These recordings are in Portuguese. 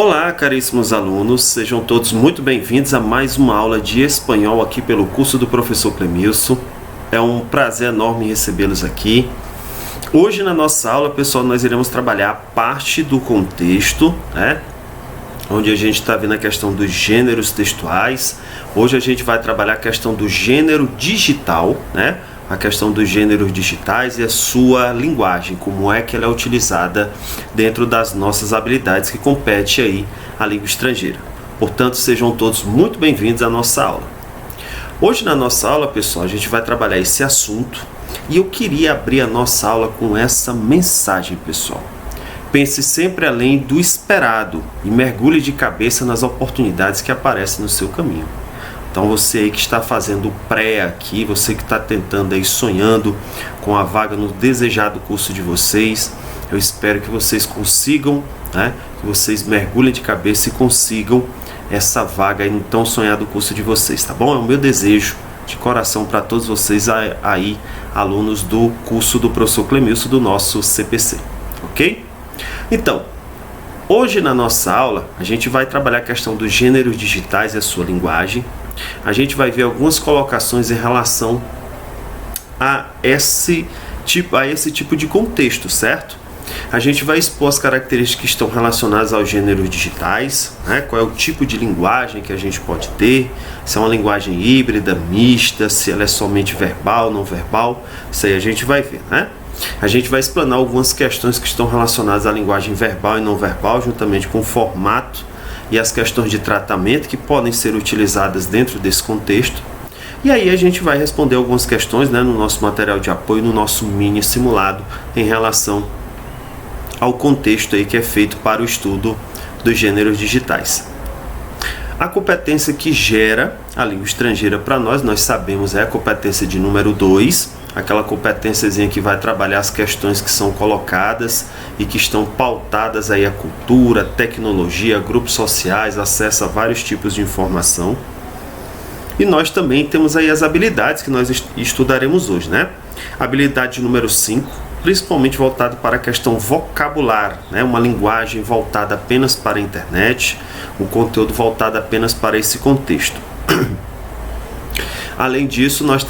Olá, caríssimos alunos, sejam todos muito bem-vindos a mais uma aula de espanhol aqui pelo curso do professor Clemilson. É um prazer enorme recebê-los aqui. Hoje na nossa aula, pessoal, nós iremos trabalhar parte do contexto, né? Onde a gente está vendo a questão dos gêneros textuais. Hoje a gente vai trabalhar a questão do gênero digital, né? A questão dos gêneros digitais e a sua linguagem, como é que ela é utilizada dentro das nossas habilidades que compete aí a língua estrangeira. Portanto, sejam todos muito bem-vindos à nossa aula. Hoje na nossa aula, pessoal, a gente vai trabalhar esse assunto e eu queria abrir a nossa aula com essa mensagem, pessoal. Pense sempre além do esperado e mergulhe de cabeça nas oportunidades que aparecem no seu caminho. Então você aí que está fazendo pré aqui, você que está tentando aí, sonhando com a vaga no desejado curso de vocês, eu espero que vocês consigam, né, que vocês mergulhem de cabeça e consigam essa vaga aí no tão sonhado curso de vocês, tá bom? É o meu desejo de coração para todos vocês aí, alunos do curso do professor Clemilson, do nosso CPC, ok? Então, hoje na nossa aula, a gente vai trabalhar a questão dos gêneros digitais e a sua linguagem. A gente vai ver algumas colocações em relação a esse tipo de contexto, certo? A gente vai expor as características que estão relacionadas aos gêneros digitais, né? Qual é o tipo de linguagem que a gente pode ter, se é uma linguagem híbrida, mista, se ela é somente verbal, não verbal, isso aí a gente vai ver, né? A gente vai explanar algumas questões que estão relacionadas à linguagem verbal e não verbal, juntamente com o formato e as questões de tratamento que podem ser utilizadas dentro desse contexto. E aí a gente vai responder algumas questões, né, no nosso material de apoio, no nosso mini simulado, em relação ao contexto aí que é feito para o estudo dos gêneros digitais. A competência que gera a língua estrangeira para nós sabemos, é a competência de número 2, aquela competênciazinha que vai trabalhar as questões que são colocadas e que estão pautadas aí a cultura, tecnologia, grupos sociais, acesso a vários tipos de informação. E nós também temos aí as habilidades que nós estudaremos hoje, né? Habilidade número 5, principalmente voltado para a questão vocabular, né? Uma linguagem voltada apenas para a internet, um conteúdo voltado apenas para esse contexto. Além disso, nós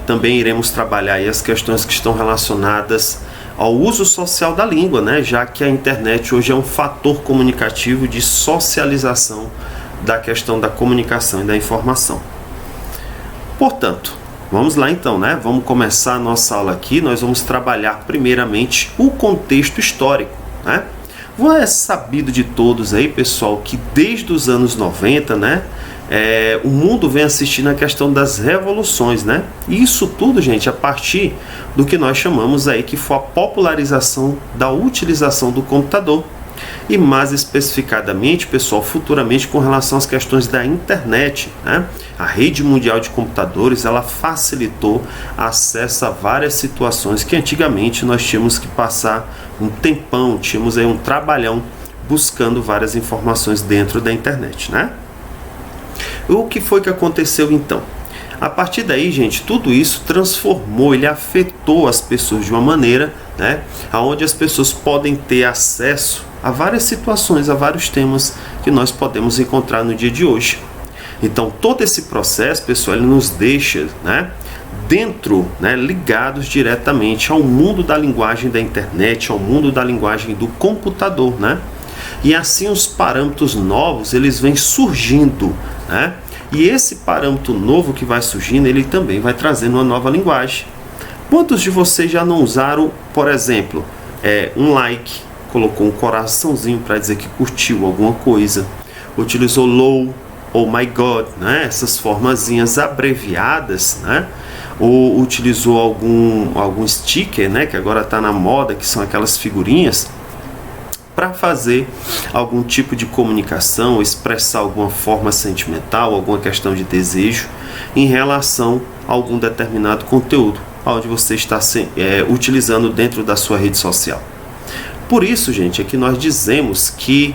também iremos trabalhar aí as questões que estão relacionadas ao uso social da língua, né? Já que a internet hoje é um fator comunicativo de socialização da questão da comunicação e da informação. Portanto, vamos lá então, né? Vamos começar a nossa aula aqui. Nós vamos trabalhar primeiramente o contexto histórico, né? É sabido de todos aí, pessoal, que desde os anos 90, né? O mundo vem assistindo a questão das revoluções, né? E isso tudo, gente, a partir do que nós chamamos aí que foi a popularização da utilização do computador. E mais especificadamente, pessoal, futuramente com relação às questões da internet, né? A rede mundial de computadores, ela facilitou acesso a várias situações que antigamente nós tínhamos que passar um tempão, tínhamos aí um trabalhão buscando várias informações dentro da internet, né? O que foi que aconteceu então? A partir daí, gente, tudo isso transformou, ele afetou as pessoas de uma maneira, né, onde as pessoas podem ter acesso a várias situações, a vários temas que nós podemos encontrar no dia de hoje. Então, todo esse processo, pessoal, ele nos deixa, né, dentro, né, ligados diretamente ao mundo da linguagem da internet, ao mundo da linguagem do computador, né? E assim os parâmetros novos, eles vêm surgindo, né? E esse parâmetro novo que vai surgindo, ele também vai trazendo uma nova linguagem. Quantos de vocês já não usaram, por exemplo, um like, colocou um coraçãozinho para dizer que curtiu alguma coisa, utilizou LOL, oh my god, né? Essas formazinhas abreviadas, né? Ou utilizou algum sticker, né? Que agora está na moda, que são aquelas figurinhas, para fazer algum tipo de comunicação, expressar alguma forma sentimental, alguma questão de desejo em relação a algum determinado conteúdo, onde você está utilizando dentro da sua rede social. Por isso, gente, é que nós dizemos que,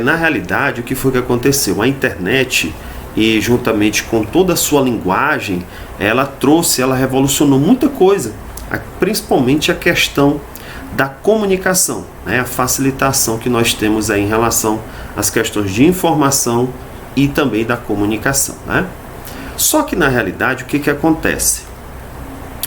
na realidade, o que foi que aconteceu? A internet, e juntamente com toda a sua linguagem, ela revolucionou muita coisa, principalmente a questão da comunicação, né? A facilitação que nós temos aí em relação às questões de informação e também da comunicação, né? Só que na realidade o que acontece?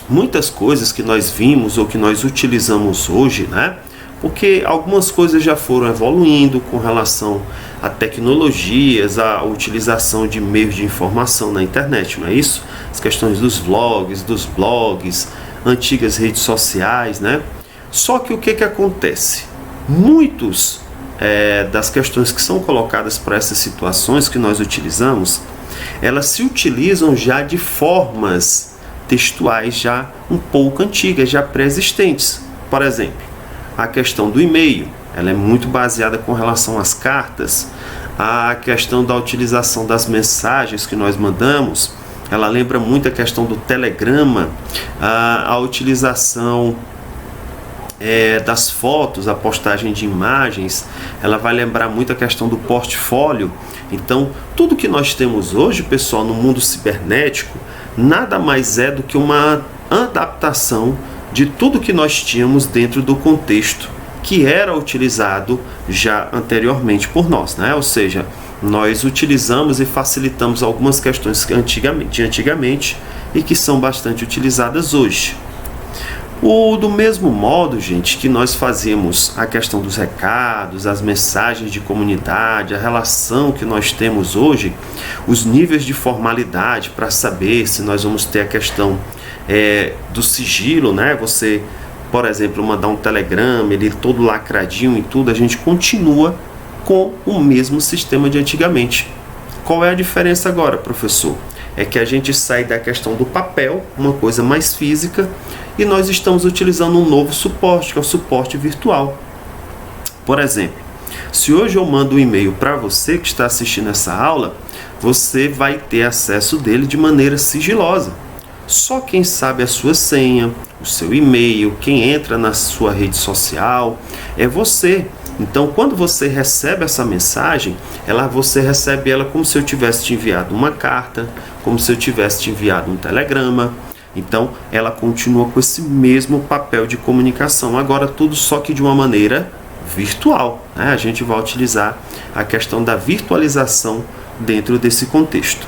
Muitas coisas que nós vimos ou que nós utilizamos hoje, né? Porque algumas coisas já foram evoluindo com relação a tecnologias, a utilização de meios de informação na internet, não é isso? As questões dos vlogs, dos blogs, antigas redes sociais, né? Só que o que acontece? Muitos das questões que são colocadas para essas situações que nós utilizamos, elas se utilizam já de formas textuais já um pouco antigas, já pré-existentes. Por exemplo, a questão do e-mail, ela é muito baseada com relação às cartas. A questão da utilização das mensagens que nós mandamos, ela lembra muito a questão do telegrama, a utilização das fotos, a postagem de imagens, ela vai lembrar muito a questão do portfólio. Então, tudo que nós temos hoje, pessoal, no mundo cibernético, nada mais é do que uma adaptação de tudo que nós tínhamos dentro do contexto que era utilizado já anteriormente por nós, né? Ou seja, nós utilizamos e facilitamos algumas questões de antigamente e que são bastante utilizadas hoje. Do mesmo modo, gente, que nós fazíamos a questão dos recados, as mensagens de comunidade, a relação que nós temos hoje, os níveis de formalidade para saber se nós vamos ter a questão do sigilo, né? Você, por exemplo, mandar um telegrama, ele todo lacradinho e tudo, a gente continua com o mesmo sistema de antigamente. Qual é a diferença agora, professor? É que a gente sai da questão do papel, uma coisa mais física, e nós estamos utilizando um novo suporte, que é o suporte virtual. Por exemplo, se hoje eu mando um e-mail para você que está assistindo essa aula, você vai ter acesso dele de maneira sigilosa. Só quem sabe a sua senha, o seu e-mail, quem entra na sua rede social, é você. Então, quando você recebe essa mensagem, você recebe ela como se eu tivesse te enviado uma carta, como se eu tivesse te enviado um telegrama. Então, ela continua com esse mesmo papel de comunicação. Agora, tudo só que de uma maneira virtual, né? A gente vai utilizar a questão da virtualização dentro desse contexto.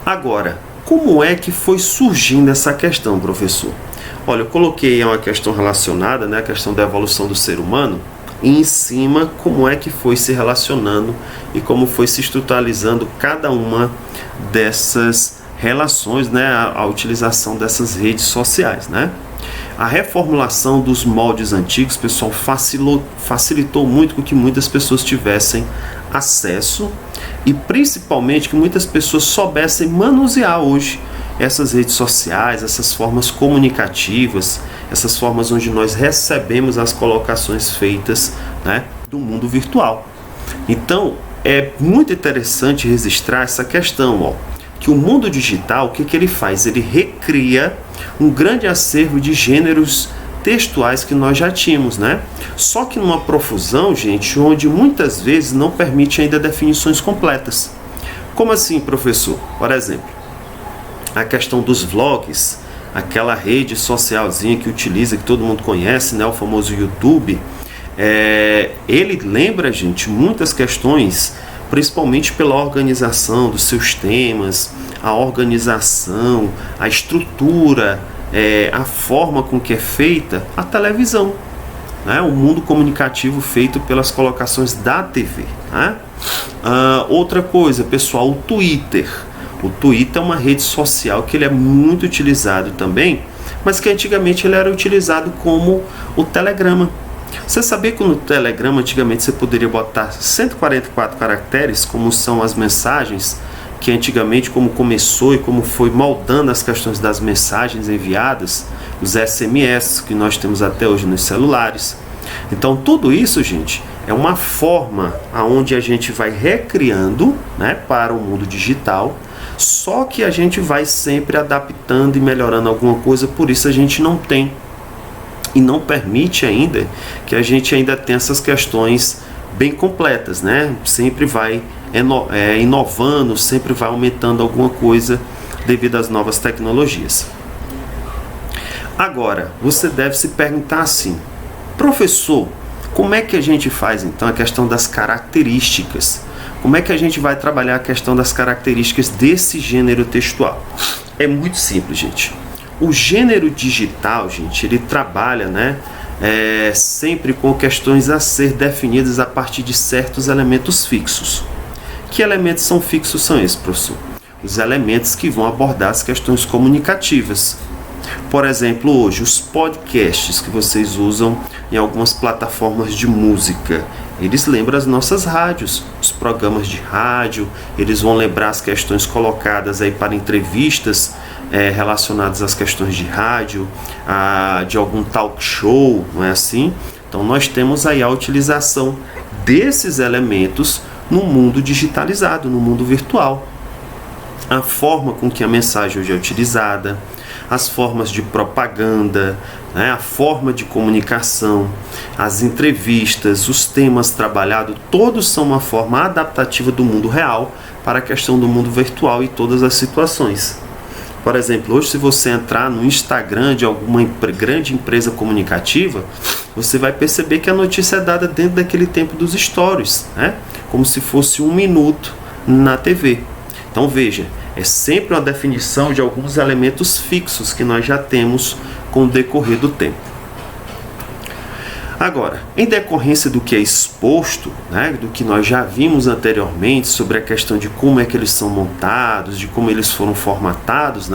Agora, como é que foi surgindo essa questão, professor? Olha, eu coloquei uma questão relacionada, né, a questão da evolução do ser humano, e em cima como é que foi se relacionando e como foi se estruturalizando cada uma dessas relações, né, a utilização dessas redes sociais, né? A reformulação dos moldes antigos, pessoal, facilitou muito com que muitas pessoas tivessem acesso e principalmente que muitas pessoas soubessem manusear hoje essas redes sociais, essas formas comunicativas, essas formas onde nós recebemos as colocações feitas, né, do mundo virtual. Então, é muito interessante registrar essa questão, ó, que o mundo digital, o que ele faz? Ele recria um grande acervo de gêneros textuais que nós já tínhamos, né? Só que numa profusão, gente, onde muitas vezes não permite ainda definições completas. Como assim, professor? Por exemplo, a questão dos vlogs, aquela rede socialzinha que utiliza, que todo mundo conhece, né? O famoso YouTube, ele lembra, gente, muitas questões, principalmente pela organização dos seus temas, a organização, a estrutura, a forma com que é feita a televisão, né? O mundo comunicativo feito pelas colocações da TV, né? Outra coisa, pessoal, o Twitter. O Twitter é uma rede social que ele é muito utilizado também, mas que antigamente ele era utilizado como o Telegrama. Você sabia que no Telegrama antigamente você poderia botar 144 caracteres, como são as mensagens, que antigamente como começou e como foi moldando as questões das mensagens enviadas, os SMS que nós temos até hoje nos celulares. Então tudo isso, gente, é uma forma aonde a gente vai recriando, né, para o mundo digital, só que a gente vai sempre adaptando e melhorando alguma coisa, por isso a gente não tem e não permite ainda que a gente ainda tenha essas questões bem completas, né? Sempre vai inovando, sempre vai aumentando alguma coisa devido às novas tecnologias. Agora, você deve se perguntar assim: professor, como é que a gente faz então a questão das características? Como é que a gente vai trabalhar a questão das características desse gênero textual? É muito simples, gente. O gênero digital, gente, ele trabalha, sempre com questões a ser definidas a partir de certos elementos fixos. Que elementos são fixos são esses, professor? Os elementos que vão abordar as questões comunicativas. Por exemplo, hoje, os podcasts que vocês usam em algumas plataformas de música, eles lembram as nossas rádios, os programas de rádio, eles vão lembrar as questões colocadas aí para entrevistas relacionadas às questões de rádio, de algum talk show, não é assim? Então nós temos aí a utilização desses elementos no mundo digitalizado, no mundo virtual. A forma com que a mensagem hoje é utilizada, as formas de propaganda, a forma de comunicação, as entrevistas, os temas trabalhados, todos são uma forma adaptativa do mundo real para a questão do mundo virtual e todas as situações. Por exemplo, hoje se você entrar no Instagram de alguma grande empresa comunicativa, você vai perceber que a notícia é dada dentro daquele tempo dos stories, como se fosse 1 minuto na TV. Então veja, é sempre uma definição de alguns elementos fixos que nós já temos com o decorrer do tempo. Agora, em decorrência do que é exposto, do que nós já vimos anteriormente sobre a questão de como é que eles são montados, de como eles foram formatados,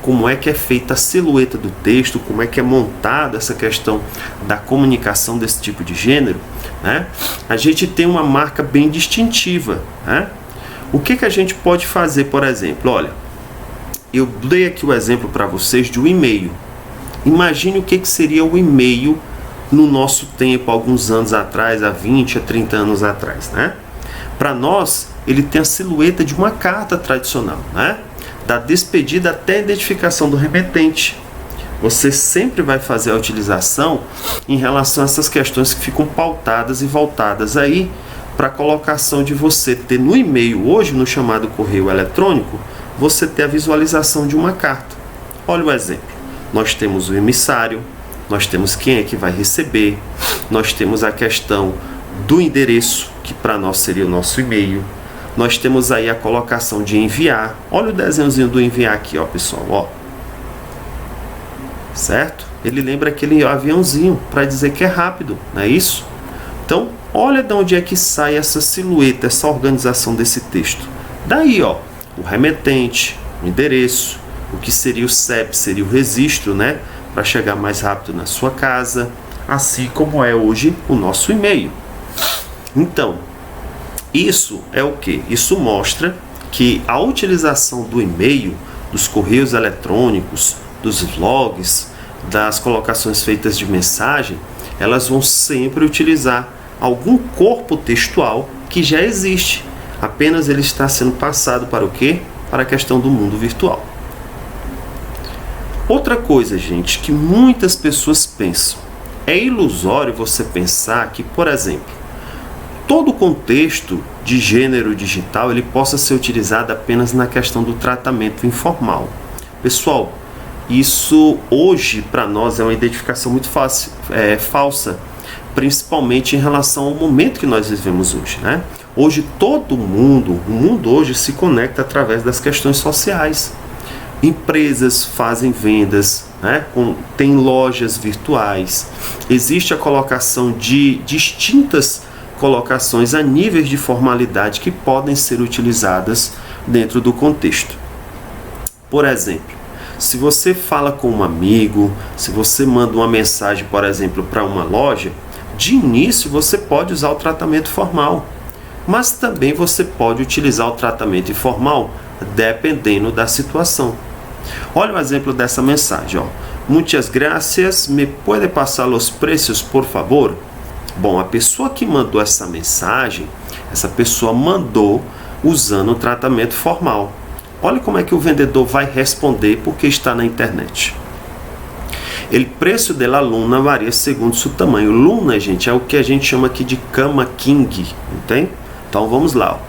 como é que é feita a silhueta do texto, como é que é montada essa questão da comunicação desse tipo de gênero, a gente tem uma marca bem distintiva. O que a gente pode fazer, por exemplo? Olha, eu dei aqui o exemplo para vocês de um e-mail. Imagine o que seria o e-mail no nosso tempo, alguns anos atrás, há 20, a 30 anos atrás, Para nós, ele tem a silhueta de uma carta tradicional, Da despedida até a identificação do remetente. Você sempre vai fazer a utilização em relação a essas questões que ficam pautadas e voltadas aí para a colocação de você ter no e-mail, hoje no chamado correio eletrônico, você ter a visualização de uma carta. Olha o exemplo. Nós temos o emissário, nós temos quem é que vai receber, nós temos a questão do endereço, que para nós seria o nosso e-mail, nós temos aí a colocação de enviar. Olha o desenhozinho do enviar aqui, pessoal, certo? Ele lembra aquele aviãozinho para dizer que é rápido, não é isso? Então, olha de onde é que sai essa silhueta, essa organização desse texto. Daí, o remetente, o endereço, o que seria o CEP, seria o registro, para chegar mais rápido na sua casa, assim como é hoje o nosso e-mail. Então, isso é o quê? Isso mostra que a utilização do e-mail, dos correios eletrônicos, dos vlogs, das colocações feitas de mensagem, elas vão sempre utilizar algum corpo textual que já existe. Apenas ele está sendo passado para o quê? Para a questão do mundo virtual. Outra coisa, gente, que muitas pessoas pensam. É ilusório você pensar que, por exemplo, todo o contexto de gênero digital ele possa ser utilizado apenas na questão do tratamento informal. Pessoal, isso hoje para nós é uma identificação muito falsa, principalmente em relação ao momento que nós vivemos hoje, Hoje todo mundo, o mundo hoje se conecta através das questões sociais. Empresas fazem vendas, tem lojas virtuais, existe a colocação de distintas colocações a níveis de formalidade que podem ser utilizadas dentro do contexto. Por exemplo, se você fala com um amigo, se você manda uma mensagem, por exemplo, para uma loja, de início você pode usar o tratamento formal, mas também você pode utilizar o tratamento informal dependendo da situação. Olha o exemplo dessa mensagem, Muitas gracias, me pode passar os preços, por favor? Bom, a pessoa que mandou essa mensagem, essa pessoa mandou usando o tratamento formal. Olha como é que o vendedor vai responder porque está na internet. O preço da aluna varia segundo seu tamanho. Luna, gente, é o que a gente chama aqui de cama king, entende? Então vamos lá.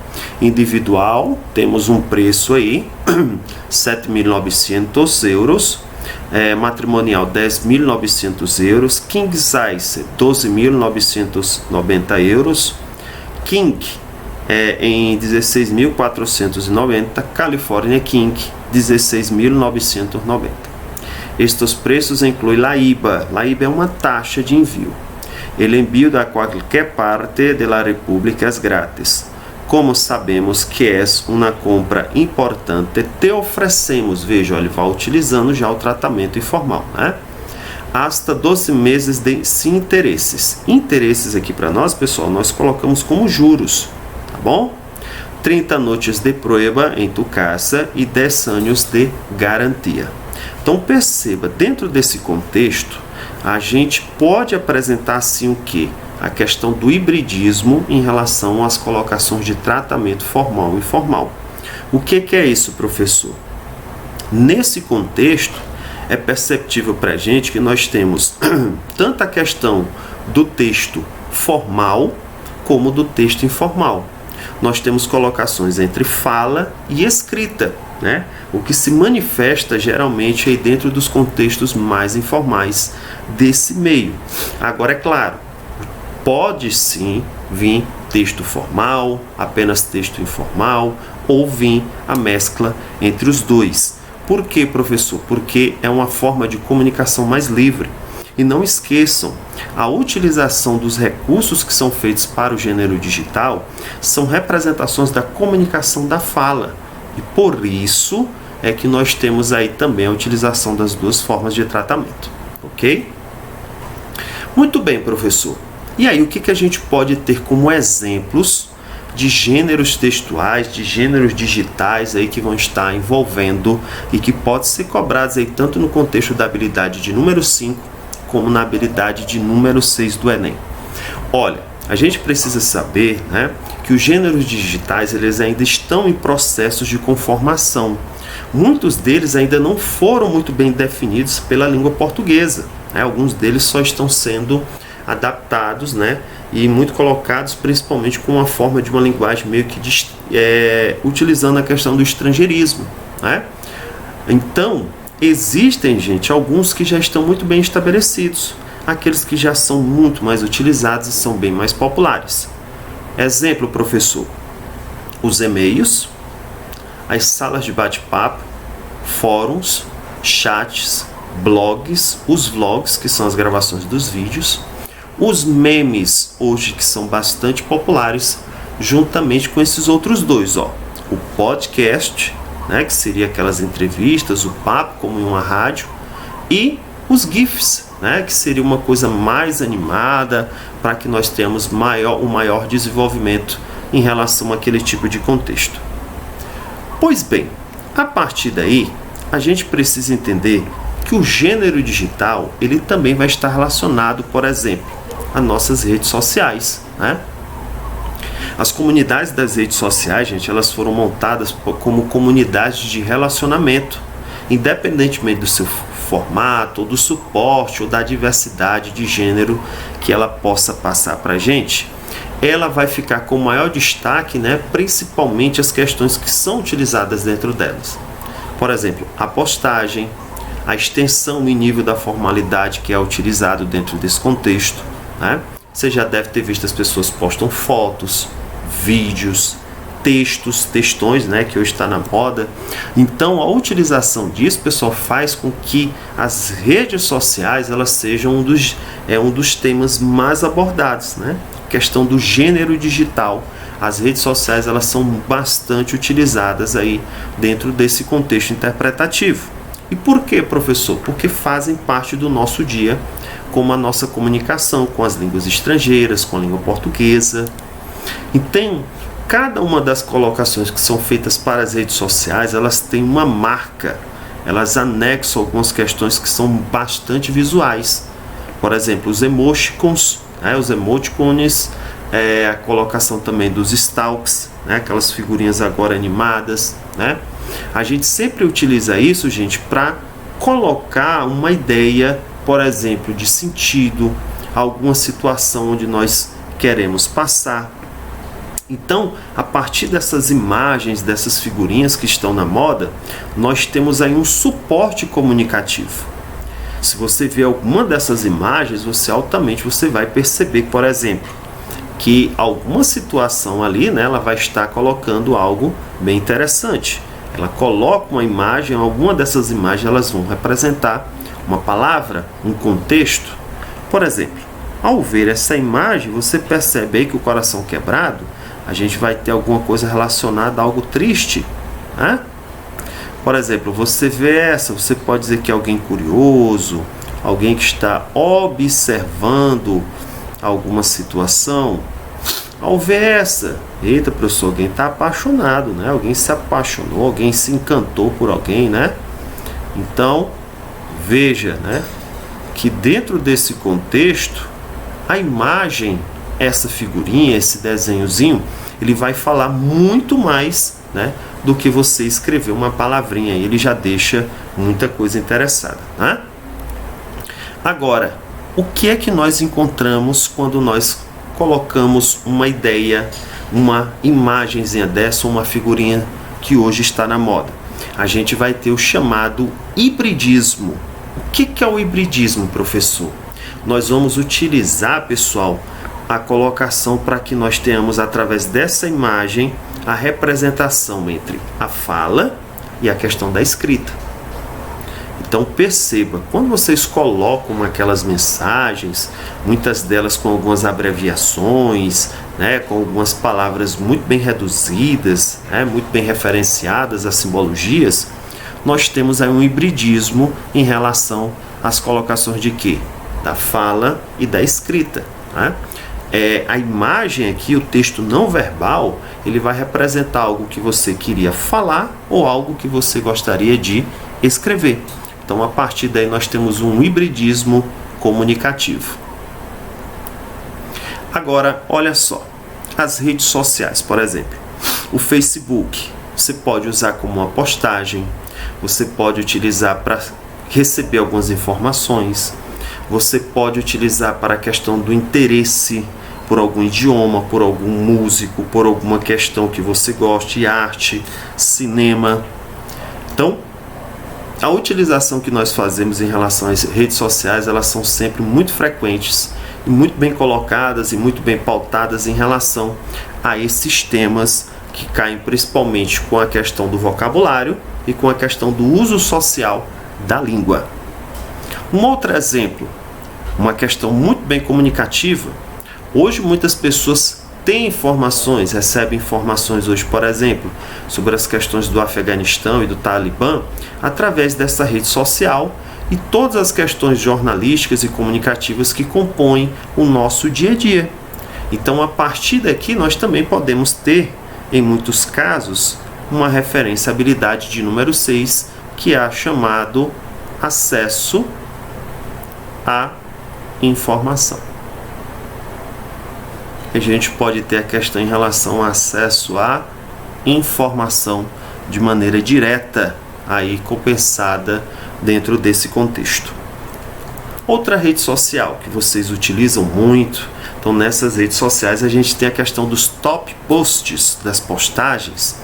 Individual, temos um preço aí, 7.900 euros. matrimonial 10.900 euros, King Size 12.990 euros, King em 16.490, California King 16.990. Estes preços incluem la IVA. La IVA é uma taxa de envio. El envio da qualquer parte de la República es grátis. Como sabemos que é uma compra importante, te oferecemos, veja, ele vai utilizando já o tratamento informal, né? Hasta 12 meses sem interesses. Interesses aqui para nós, pessoal, nós colocamos como juros, tá bom? 30 noites de prueba em tu casa e 10 anos de garantia. Então perceba, dentro desse contexto, a gente pode apresentar assim o quê? A questão do hibridismo em relação às colocações de tratamento formal e informal. O que é isso, professor? Nesse contexto, é perceptível para a gente que nós temos tanto a questão do texto formal como do texto informal. Nós temos colocações entre fala e escrita, né? O que se manifesta geralmente aí dentro dos contextos mais informais desse meio. Agora, é claro, pode sim vir texto formal, apenas texto informal, ou vir a mescla entre os dois. Por quê, professor? Porque é uma forma de comunicação mais livre. E não esqueçam, a utilização dos recursos que são feitos para o gênero digital são representações da comunicação da fala. E por isso é que nós temos aí também a utilização das duas formas de tratamento. Ok? Muito bem, professor. E aí, o que a gente pode ter como exemplos de gêneros textuais, de gêneros digitais aí que vão estar envolvendo e que pode ser cobrados aí tanto no contexto da habilidade de número 5 como na habilidade de número 6 do Enem? Olha, a gente precisa saber, né, que os gêneros digitais eles ainda estão em processos de conformação. Muitos deles ainda não foram muito bem definidos pela língua portuguesa, né? Alguns deles só estão sendo adaptados, né, e muito colocados principalmente com uma forma de uma linguagem meio que utilizando a questão do estrangeirismo, né? Então, existem, gente, alguns que já estão muito bem estabelecidos, aqueles que já são muito mais utilizados e são bem mais populares. Exemplo, professor, os e-mails, as salas de bate-papo, fóruns, chats, blogs, os vlogs, que são as gravações dos vídeos, os memes, hoje que são bastante populares, juntamente com esses outros dois, ó, o podcast, né, que seria aquelas entrevistas, o papo como em uma rádio, e os GIFs, né, que seria uma coisa mais animada para que nós tenhamos um maior desenvolvimento em relação àquele tipo de contexto. Pois bem, a partir daí, a gente precisa entender que o gênero digital ele também vai estar relacionado, por exemplo, a nossas redes sociais, né? As comunidades das redes sociais, gente, elas foram montadas como comunidades de relacionamento, independentemente do seu formato, ou do suporte, ou da diversidade de gênero que ela possa passar para a gente. Ela vai ficar com maior destaque, né, principalmente as questões que são utilizadas dentro delas. Por exemplo, a postagem, a extensão e nível da formalidade que é utilizado dentro desse contexto, né? Você já deve ter visto as pessoas postam fotos, vídeos, textões, né, que hoje está na moda. Então, a utilização disso, pessoal, faz com que as redes sociais elas sejam um dos temas mais abordados, né? Questão do gênero digital. As redes sociais elas são bastante utilizadas aí dentro desse contexto interpretativo. E por quê, professor? Porque fazem parte do nosso dia, como a nossa comunicação com as línguas estrangeiras, com a língua portuguesa. Então, cada uma das colocações que são feitas para as redes sociais, elas têm uma marca, elas anexam algumas questões que são bastante visuais. Por exemplo, os emoticons, né, os emoticons, a colocação também dos stalks, né, aquelas figurinhas agora animadas, né? A gente sempre utiliza isso, gente, para colocar uma ideia, por exemplo, de sentido, alguma situação onde nós queremos passar. Então, a partir dessas imagens, dessas figurinhas que estão na moda, nós temos aí um suporte comunicativo. Se você vê alguma dessas imagens, você vai perceber, por exemplo, que alguma situação ali, né, ela vai estar colocando algo bem interessante. Ela coloca uma imagem, alguma dessas imagens elas vão representar uma palavra, um contexto. Por exemplo, ao ver essa imagem, você percebe aí que o coração quebrado, a gente vai ter alguma coisa relacionada a algo triste, né? Por exemplo, você vê essa, você pode dizer que é alguém curioso, alguém que está observando alguma situação. Ao ver essa, eita professor, alguém está apaixonado, né? Alguém se apaixonou, alguém se encantou por alguém, né? Então, veja, né, que dentro desse contexto, a imagem, essa figurinha, esse desenhozinho, ele vai falar muito mais, né, do que você escrever uma palavrinha. Ele já deixa muita coisa interessada, né? Agora, o que é que nós encontramos quando nós colocamos uma ideia, uma imagenzinha dessa, uma figurinha que hoje está na moda? A gente vai ter o chamado hibridismo. O que é o hibridismo, professor? Nós vamos utilizar, pessoal, a colocação para que nós tenhamos, através dessa imagem, a representação entre a fala e a questão da escrita. Então perceba, quando vocês colocam aquelas mensagens, muitas delas com algumas abreviações, né, com algumas palavras muito bem reduzidas, né, muito bem referenciadas às simbologias, nós temos aí um hibridismo em relação às colocações de quê? Da fala e da escrita, né? A imagem aqui, o texto não verbal, ele vai representar algo que você queria falar ou algo que você gostaria de escrever. Então, a partir daí, nós temos um hibridismo comunicativo. Agora, olha só, as redes sociais, por exemplo, o Facebook, você pode usar como uma postagem, você pode utilizar para receber algumas informações, você pode utilizar para a questão do interesse por algum idioma, por algum músico, por alguma questão que você goste, arte, cinema. Então, a utilização que nós fazemos em relação às redes sociais, elas são sempre muito frequentes e muito bem colocadas e muito bem pautadas em relação a esses temas que caem principalmente com a questão do vocabulário e com a questão do uso social da língua. Um outro exemplo, uma questão muito bem comunicativa. Hoje muitas pessoas têm informações, recebem informações hoje, por exemplo, sobre as questões do Afeganistão e do Talibã, através dessa rede social e todas as questões jornalísticas e comunicativas que compõem o nosso dia a dia. Então, a partir daqui, nós também podemos ter, em muitos casos, uma referência à habilidade de número 6, que é a chamado acesso à informação. A gente pode ter a questão em relação ao acesso à informação de maneira direta, aí compensada dentro desse contexto. Outra rede social que vocês utilizam muito, então nessas redes sociais a gente tem a questão dos top posts, das postagens.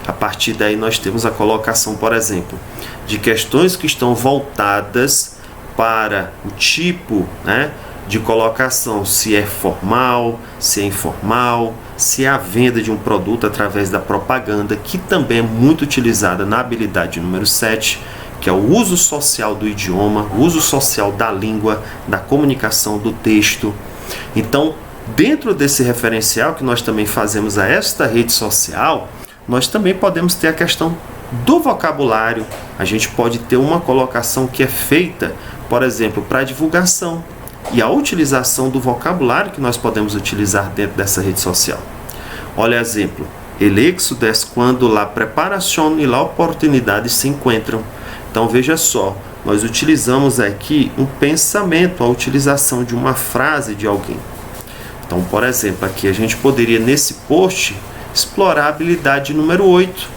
A partir daí nós temos a colocação, por exemplo, de questões que estão voltadas para o tipo, né, de colocação, se é formal, se é informal, se é a venda de um produto através da propaganda, que também é muito utilizada na habilidade número 7, que é o uso social do idioma, o uso social da língua, da comunicação, do texto. Então, dentro desse referencial que nós também fazemos a esta rede social, nós também podemos ter a questão do vocabulário. A gente pode ter uma colocação que é feita, por exemplo, para divulgação, e a utilização do vocabulário que nós podemos utilizar dentro dessa rede social. Olha exemplo, el éxito es cuando la preparación y la oportunidad se encuentram. Então veja só, nós utilizamos aqui um pensamento, a utilização de uma frase de alguém. Então, por exemplo, aqui a gente poderia nesse post explorar a habilidade número 8,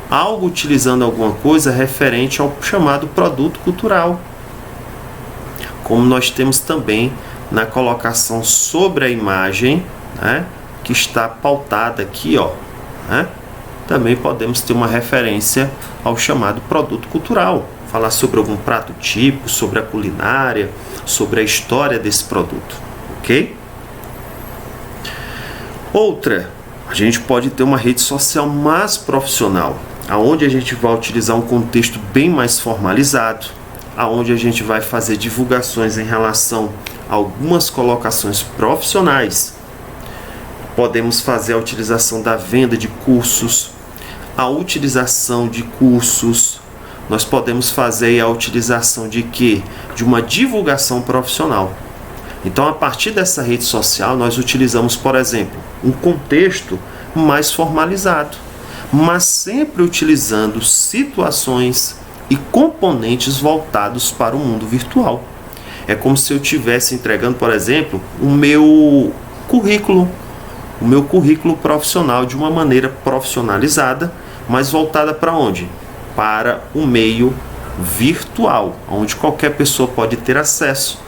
algo utilizando alguma coisa referente ao chamado produto cultural. Como nós temos também na colocação sobre a imagem, né, que está pautada aqui, ó, né? Também podemos ter uma referência ao chamado produto cultural, falar sobre algum prato típico, sobre a culinária, sobre a história desse produto, ok? Outra, a gente pode ter uma rede social mais profissional, aonde a gente vai utilizar um contexto bem mais formalizado, aonde a gente vai fazer divulgações em relação a algumas colocações profissionais. Podemos fazer a utilização da venda de cursos, a utilização de cursos. Nós podemos fazer a utilização de quê? De uma divulgação profissional. Então, a partir dessa rede social, nós utilizamos, por exemplo, um contexto mais formalizado, mas sempre utilizando situações e componentes voltados para o mundo virtual. É como se eu estivesse entregando, por exemplo, o meu currículo profissional de uma maneira profissionalizada, mas voltada para onde? Para o meio virtual, onde qualquer pessoa pode ter acesso.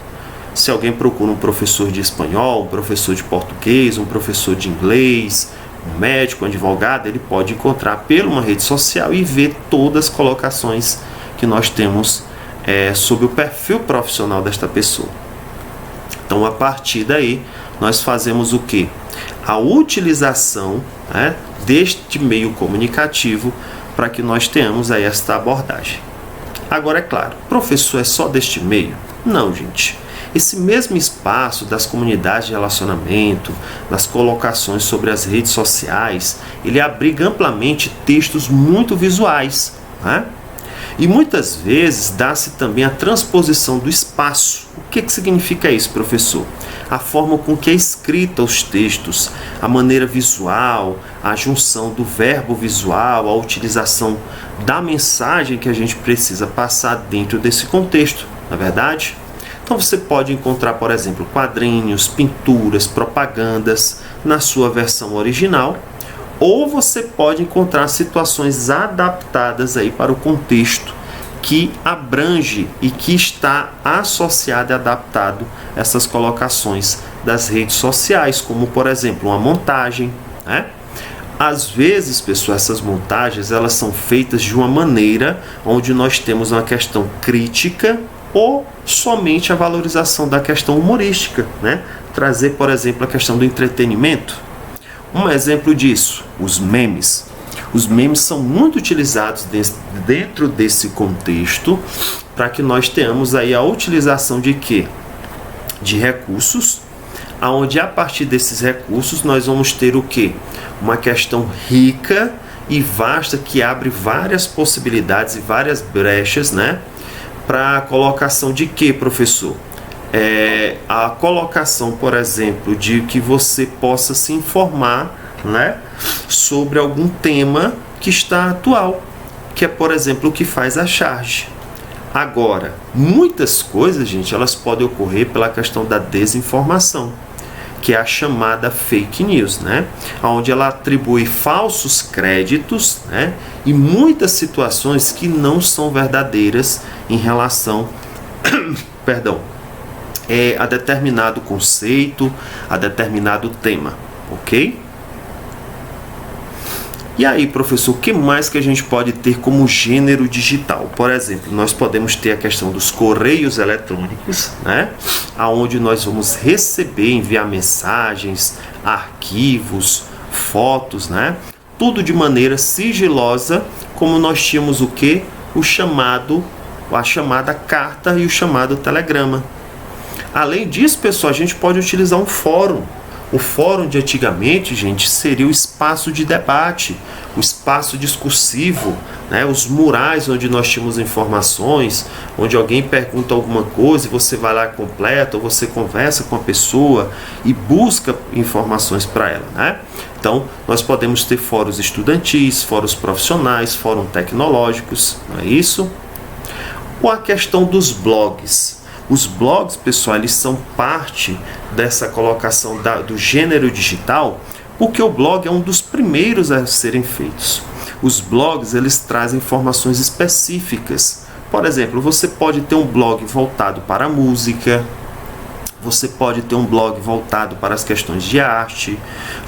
Se alguém procura um professor de espanhol, um professor de português, um professor de inglês, um médico, um advogado, ele pode encontrar pela uma rede social e ver todas as colocações que nós temos sobre o perfil profissional desta pessoa. Então, a partir daí, nós fazemos o quê? A utilização, né, deste meio comunicativo para que nós tenhamos aí esta abordagem. Agora, é claro, professor é só deste meio? Não, gente. Esse mesmo espaço das comunidades de relacionamento, das colocações sobre as redes sociais, ele abriga amplamente textos muito visuais, né? E muitas vezes dá-se também a transposição do espaço. O que significa isso, professor? A forma com que é escrita os textos, a maneira visual, a junção do verbo visual, a utilização da mensagem que a gente precisa passar dentro desse contexto, não é verdade? Então você pode encontrar, por exemplo, quadrinhos, pinturas, propagandas na sua versão original, ou você pode encontrar situações adaptadas aí para o contexto que abrange e que está associado e adaptado a essas colocações das redes sociais, como por exemplo uma montagem, né? Às vezes, pessoal, essas montagens elas são feitas de uma maneira onde nós temos uma questão crítica ou somente a valorização da questão humorística, né? Trazer, por exemplo, a questão do entretenimento. Um exemplo disso, os memes. Os memes são muito utilizados dentro desse contexto para que nós tenhamos aí a utilização de quê? De recursos, aonde a partir desses recursos nós vamos ter o quê? Uma questão rica e vasta que abre várias possibilidades e várias brechas, né? Para a colocação de quê, professor? A colocação, por exemplo, de que você possa se informar, né, sobre algum tema que está atual, que é, por exemplo, o que faz a charge. Agora, muitas coisas, gente, elas podem ocorrer pela questão da desinformação, que é a chamada fake news, né? Onde ela atribui falsos créditos, né? E muitas situações que não são verdadeiras em relação a determinado conceito, a determinado tema, ok? E aí, professor, o que mais que a gente pode ter como gênero digital? Por exemplo, nós podemos ter a questão dos correios eletrônicos, né? Onde nós vamos receber, enviar mensagens, arquivos, fotos, né? Tudo de maneira sigilosa, como nós tínhamos o quê? A chamada carta e o chamado telegrama. Além disso, pessoal, a gente pode utilizar um fórum. O fórum de antigamente, gente, seria o espaço de debate, o espaço discursivo, né? Os murais onde nós tínhamos informações, onde alguém pergunta alguma coisa e você vai lá e completa, ou você conversa com a pessoa e busca informações para ela, né? Então, nós podemos ter fóruns estudantis, fóruns profissionais, fóruns tecnológicos, não é isso? Ou a questão dos blogs. Os blogs, pessoal, eles são parte dessa colocação do gênero digital, porque o blog é um dos primeiros a serem feitos. Os blogs, eles trazem informações específicas. Por exemplo, você pode ter um blog voltado para a música, Você pode ter um blog voltado para as questões de arte,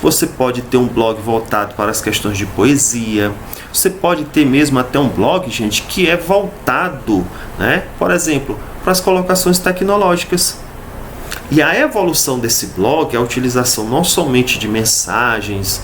você pode ter um blog voltado para as questões de poesia, você pode ter mesmo até um blog, gente, que é voltado, né, por exemplo, para as colocações tecnológicas. E a evolução desse blog, a utilização não somente de mensagens,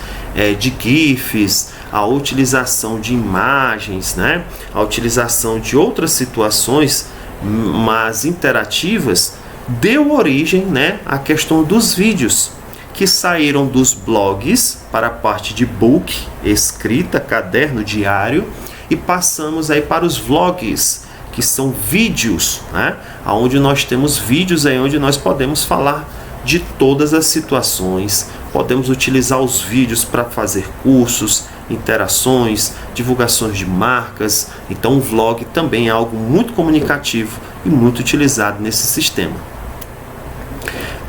de GIFs, a utilização de imagens, né, a utilização de outras situações mais interativas, deu origem, né, à questão dos vídeos, que saíram dos blogs para a parte de book, escrita, caderno, diário, e passamos aí para os vlogs, que são vídeos, né, onde nós temos vídeos aí onde nós podemos falar de todas as situações, podemos utilizar os vídeos para fazer cursos, interações, divulgações de marcas. Então o vlog também é algo muito comunicativo e muito utilizado nesse sistema.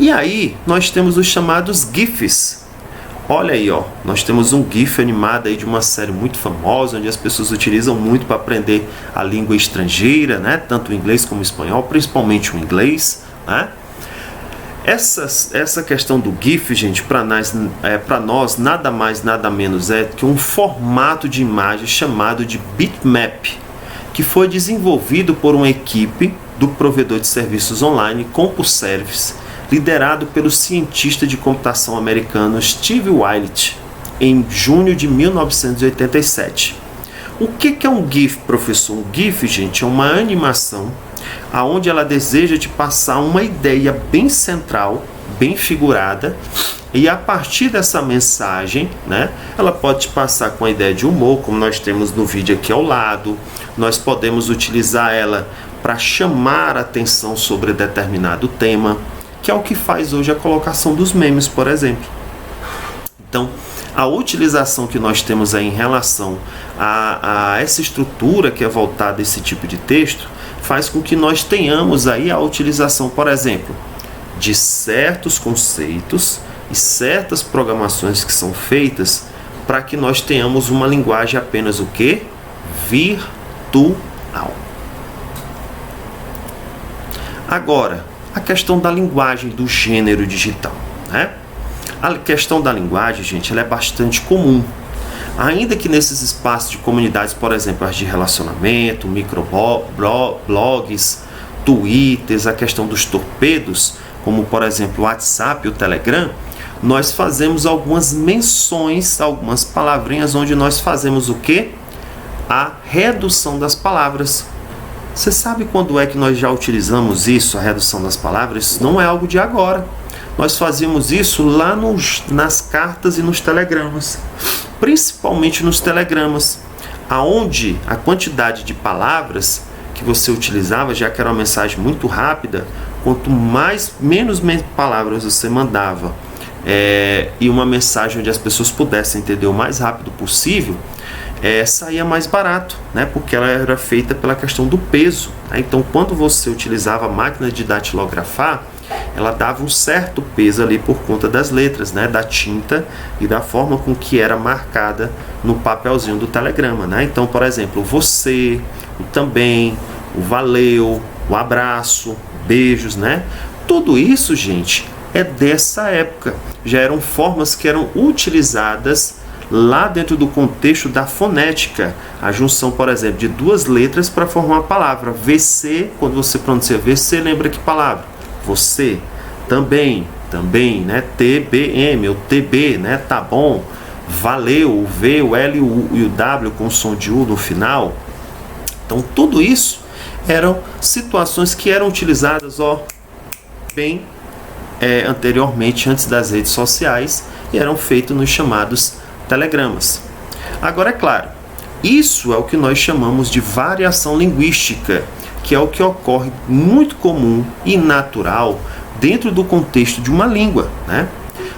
E aí nós temos os chamados GIFs. Olha aí, ó, nós temos um GIF animado aí de uma série muito famosa, onde as pessoas utilizam muito para aprender a língua estrangeira, né? Tanto o inglês como o espanhol, principalmente o inglês, né? Essa questão do GIF, gente, para nós nada mais, nada menos é que um formato de imagem chamado de bitmap, que foi desenvolvido por uma equipe do provedor de serviços online CompuService, liderado pelo cientista de computação americano Steve Willett, em junho de 1987. O que é um GIF, professor? Um GIF, gente, é uma animação aonde ela deseja te passar uma ideia bem central, bem figurada, e a partir dessa mensagem, né, ela pode te passar com a ideia de humor, como nós temos no vídeo aqui ao lado. Nós podemos utilizar ela para chamar a atenção sobre determinado tema, que é o que faz hoje a colocação dos memes, por exemplo. Então, a utilização que nós temos aí em relação a essa estrutura que é voltada a esse tipo de texto, faz com que nós tenhamos aí a utilização, por exemplo, de certos conceitos e certas programações que são feitas para que nós tenhamos uma linguagem apenas o quê? Virtual. Agora, a questão da linguagem do gênero digital, né? A questão da linguagem, gente, ela é bastante comum. Ainda que nesses espaços de comunidades, por exemplo, as de relacionamento, microblogs, twitters, a questão dos torpedos, como por exemplo o WhatsApp e o Telegram, nós fazemos algumas menções, algumas palavrinhas onde nós fazemos o quê? A redução das palavras. Você sabe quando é que nós já utilizamos isso, a redução das palavras? Isso não é algo de agora. Nós fazíamos isso lá nas cartas e nos telegramas, principalmente nos telegramas, aonde a quantidade de palavras que você utilizava, já que era uma mensagem muito rápida, quanto menos palavras você mandava, e uma mensagem onde as pessoas pudessem entender o mais rápido possível, saía mais barato, né? Porque ela era feita pela questão do peso, né? Então, quando você utilizava a máquina de datilografar, ela dava um certo peso ali por conta das letras, né? Da tinta e da forma com que era marcada no papelzinho do telegrama, né? Então, por exemplo, você, o também, o valeu, o abraço, beijos, né? Tudo isso, gente, é dessa época. Já eram formas que eram utilizadas lá dentro do contexto da fonética, a junção, por exemplo, de duas letras para formar uma palavra. VC, quando você pronuncia VC, lembra que palavra? Você. Também, né? TBM, ou TB, né? Tá bom. Valeu, o V, o L e o W com som de U no final. Então, tudo isso eram situações que eram utilizadas, bem anteriormente, antes das redes sociais, e eram feitos nos chamados telegramas. Agora, é claro, isso é o que nós chamamos de variação linguística, que é o que ocorre muito comum e natural dentro do contexto de uma língua, né?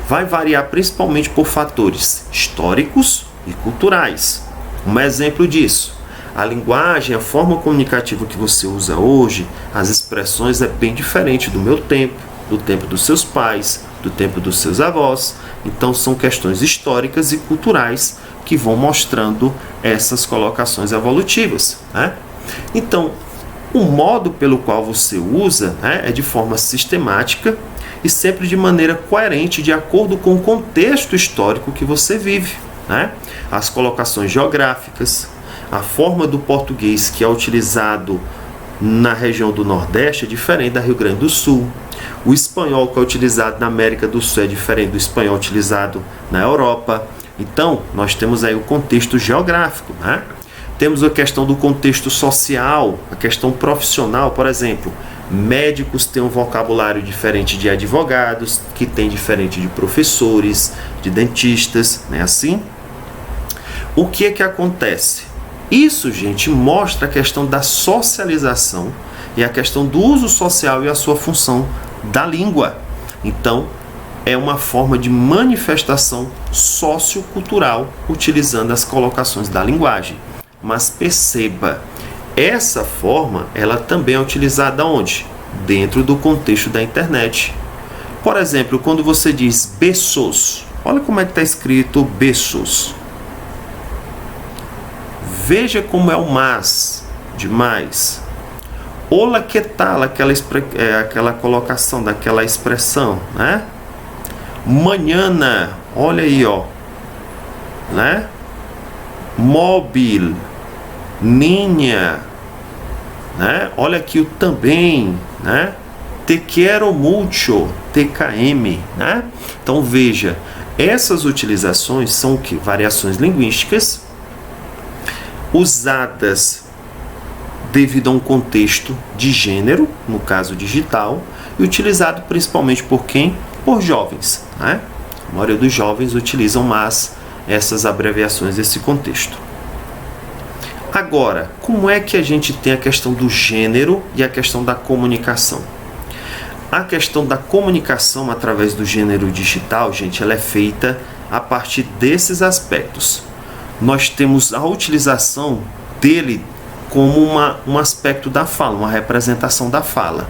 Vai variar principalmente por fatores históricos e culturais. Um exemplo disso, a linguagem, a forma comunicativa que você usa hoje, as expressões é bem diferente do meu tempo, do tempo dos seus pais, do tempo dos seus avós. Então são questões históricas e culturais que vão mostrando essas colocações evolutivas, né? Então, O modo pelo qual você usa, né, é de forma sistemática e sempre de maneira coerente, de acordo com o contexto histórico que você vive, né? As colocações geográficas, a forma do português que é utilizado na região do Nordeste é diferente da Rio Grande do Sul. O espanhol que é utilizado na América do Sul é diferente do espanhol utilizado na Europa. Então, nós temos aí o contexto geográfico, né? Temos a questão do contexto social, a questão profissional, por exemplo. Médicos têm um vocabulário diferente de advogados, que tem diferente de professores, de dentistas, não é assim? O que é que acontece? Isso, gente, mostra a questão da socialização e a questão do uso social e a sua função da língua. Então, é uma forma de manifestação sociocultural utilizando as colocações da linguagem. Mas perceba, essa forma ela também é utilizada onde? Dentro do contexto da internet. Por exemplo, quando você diz besos, olha como é que está escrito besos. Veja como é o mas de mais. Hola, que tal? Aquela colocação daquela expressão, né? Mañana, olha aí, ó, né? Móvel, niña, né? Olha aqui o também, né? Te quero mucho, TKM, né? Então veja, essas utilizações são o que? Variações linguísticas usadas devido a um contexto de gênero, no caso digital, e utilizado principalmente por quem? Por jovens, né? A maioria dos jovens utilizam mais essas abreviações desse contexto. Agora, como é que a gente tem a questão do gênero e a questão da comunicação? A questão da comunicação através do gênero digital, gente, ela é feita a partir desses aspectos. Nós temos a utilização dele como um aspecto da fala, uma representação da fala.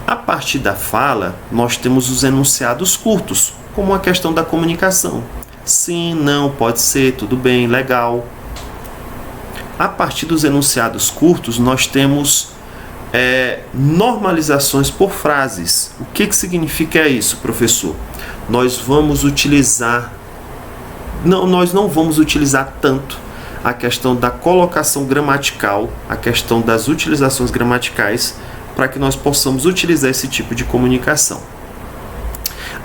A partir da fala, nós temos os enunciados curtos, como a questão da comunicação. Sim, não, pode ser, tudo bem, legal. A partir dos enunciados curtos, nós temos normalizações por frases. O que significa isso, professor? Nós não vamos utilizar tanto a questão da colocação gramatical, a questão das utilizações gramaticais, para que nós possamos utilizar esse tipo de comunicação.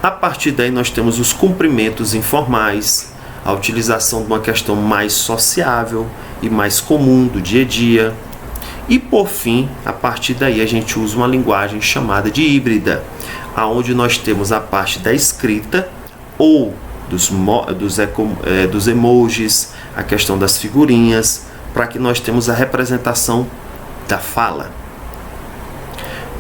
A partir daí nós temos os cumprimentos informais, a utilização de uma questão mais sociável e mais comum do dia a dia. E por fim, a partir daí a gente usa uma linguagem chamada de híbrida, aonde nós temos a parte da escrita ou dos emojis, a questão das figurinhas, para que nós temos a representação da fala.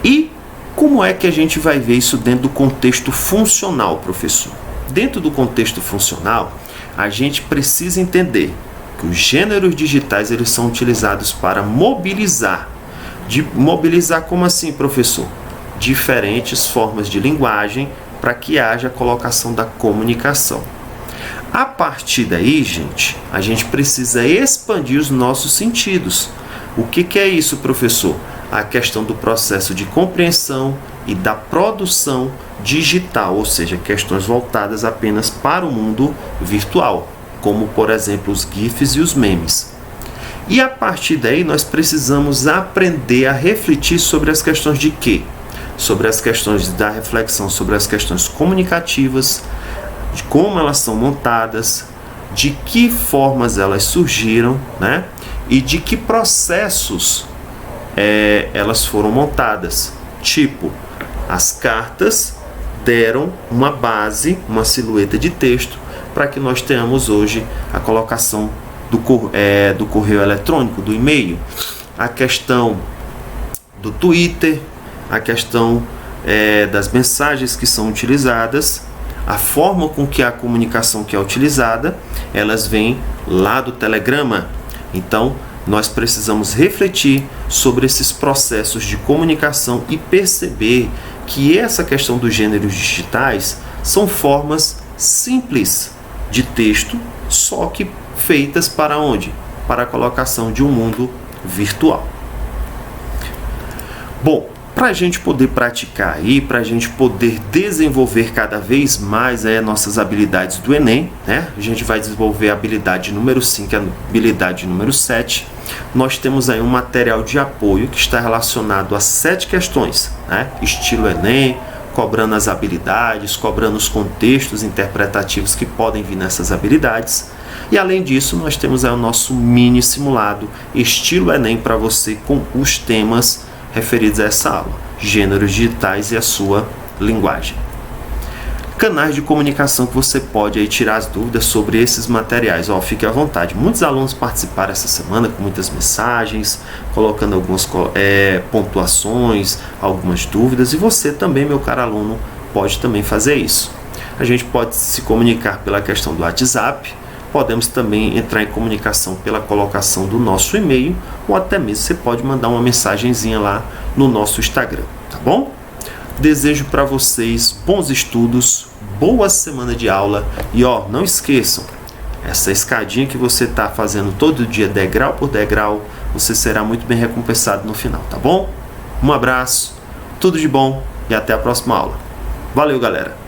E como é que a gente vai ver isso dentro do contexto funcional, professor? Dentro do contexto funcional, a gente precisa entender que os gêneros digitais eles são utilizados para mobilizar. Mobilizar como assim, professor? Diferentes formas de linguagem para que haja a colocação da comunicação. A partir daí, gente, a gente precisa expandir os nossos sentidos. O que é isso, professor? A questão do processo de compreensão e da produção digital, ou seja, questões voltadas apenas para o mundo virtual, como, por exemplo, os GIFs e os memes. E a partir daí, nós precisamos aprender a refletir sobre as questões de quê? Sobre as questões da reflexão, sobre as questões comunicativas, de como elas são montadas, de que formas elas surgiram, né? E de que processos elas foram montadas. Tipo, as cartas deram uma base, uma silhueta de texto, para que nós tenhamos hoje a colocação do correio eletrônico, do e-mail, a questão do Twitter, a questão das mensagens que são utilizadas, a forma com que a comunicação que é utilizada, elas vêm lá do Telegrama. Então, nós precisamos refletir sobre esses processos de comunicação e perceber que essa questão dos gêneros digitais são formas simples de texto, só que feitas para onde? Para a colocação de um mundo virtual. Bom, para a gente poder praticar aí, para a gente poder desenvolver cada vez mais nossas habilidades do Enem, né? A gente vai desenvolver a habilidade número 5 e a habilidade número 7. Nós temos aí um material de apoio que está relacionado a 7 questões, né? Estilo Enem, cobrando as habilidades, cobrando os contextos interpretativos que podem vir nessas habilidades. E além disso, nós temos aí o nosso mini simulado estilo Enem para você com os temas referidos a essa aula, gêneros digitais e a sua linguagem. Canais de comunicação que você pode aí tirar as dúvidas sobre esses materiais. Fique à vontade. Muitos alunos participaram essa semana com muitas mensagens, colocando algumas pontuações, algumas dúvidas. E você também, meu caro aluno, pode também fazer isso. A gente pode se comunicar pela questão do WhatsApp. Podemos também entrar em comunicação pela colocação do nosso e-mail, ou até mesmo você pode mandar uma mensagenzinha lá no nosso Instagram, tá bom? Desejo para vocês bons estudos, boa semana de aula e não esqueçam, essa escadinha que você está fazendo todo dia, degrau por degrau, você será muito bem recompensado no final, tá bom? Um abraço, tudo de bom e até a próxima aula. Valeu, galera!